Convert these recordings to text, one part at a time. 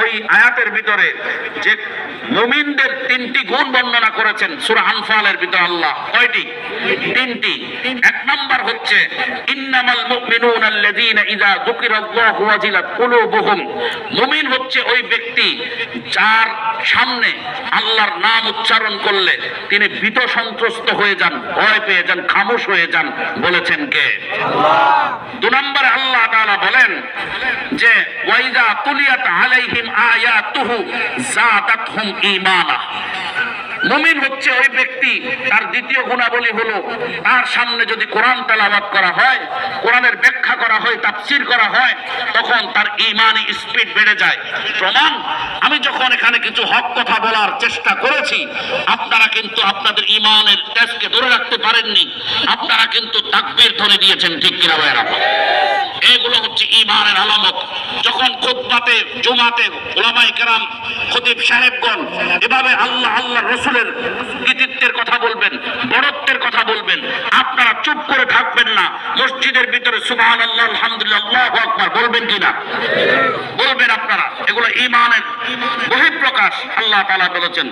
ওই আয়াতের ভিতরে যে মুমিনদের তিনটি গুণ বর্ণনা করেছেন সূরা আনফালের ভিতরে আল্লাহ। কয়টি? তিনটি। এক নাম্বার হচ্ছে ইন্নামাল মুমিনুনা আল্লাযীনা ইযা যুকিরাল্লাহু ওয়াজিলাত কুলুবুহুম। মুমিন হচ্ছে ওই ব্যক্তি যার সামনে আল্লাহর নাম উচ্চারণ করলে তিনি ভীত সন্ত্রস্ত হয়ে যান, ভয় পেয়ে যান, খামোশ হয়ে যান। বলেছেন কে? আল্লাহ। দুই নম্বরে আল্লাহ তাআলা বলেন যে ওয়াইদা তুলিয়াত আলাইহিম আয়াতুহু যাদাতহুম ঈমানা। মুমিন হচ্ছে ওই ব্যক্তি, তার দ্বিতীয় গুণাবলী হলো তার সামনে যদি কোরআন তেলাওয়াত করা হয়, কোরআনের ব্যাখ্যা করা হয়, তাফসীর করা হয়, তখন তার ঈমানি স্পিড বেড়ে যায়। প্রমাণ, আমি যখন এখানে কিছু হক কথা বলার চেষ্টা করেছি, আপনারা কিন্তু আপনাদের ঈমানের তেজকে ধরে রাখতে পারেননি, আপনারা কিন্তু তাকবীর ধরে দিয়েছেন। ঠিক কিনা ভাইরা? এগুলো হচ্ছে ঈমানের আলামত। যখন খুতবাতে জুমাতে উলামায়ে কেরাম খতিব সাহেবগণ এভাবে আল্লাহ আল্লাহ রাসূলের কৃতিত্বের কথা বলবেন, বড়ত্বের কথা বলবেন, আপনারা চুপ করে থাকবেন না। মসজিদের ভিতরে সুবহানাল্লাহ আলহামদুলিল্লাহ আল্লাহু আকবার বলবেন কিনা? বলবেন আপনারা। এগুলো ঈমানের বহিঃপ্রকাশ। আল্লাহ তাআলা বলেছেন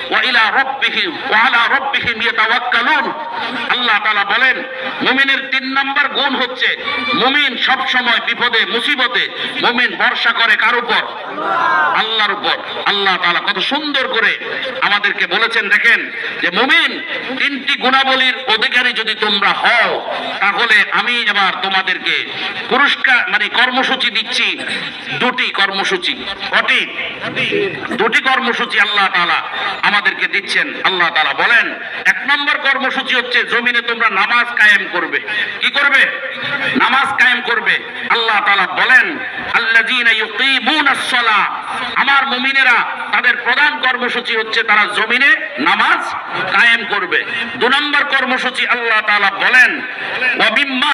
ওয়া ইলা রাব্বিহিম ওয়া আলা রাব্বিহিম ইয়াতাওয়াক্কালুন। আল্লাহ তাআলা বলেন মুমিনের ৩ নাম্বার গুণ হচ্ছে মুমিন সব সময় বিপদে মুসিবতে মুমিন ভরসা করে কার উপর? আল্লাহর উপর। আল্লাহ তাআলা কত সুন্দর করে আমাদেরকে বলেছেন, দেখেন যে মুমিন তিনটি গুণাবলীর অধিকারী যদি তোমরা হও, তাহলে আমি এবার তোমাদেরকে পুরস্কার কর্মসূচি দিচ্ছি। দুটি কর্মসূচি। কটি? দুটি কর্মসূচি আল্লাহ তাআলা আমাদেরকে দিচ্ছেন। আল্লাহ তাআলা বলেন ১ নম্বর কর্মসূচি হচ্ছে জমিনে তোমরা নামাজ কায়েম করবে। কি করবে? নামাজ কায়েম করবে। আল্লাহ তাআলা বলেন আল্লাযীনা ইউকিমুনাস সালাহ। আমার মুমিনেরা তাদের প্রধান কর্মসূচি হচ্ছে তারা জমিনে নামাজ কায়েম করবে। ২ নম্বর কর্মসূচি আল্লাহ তাআলা বলেন ওয়া মিম্মা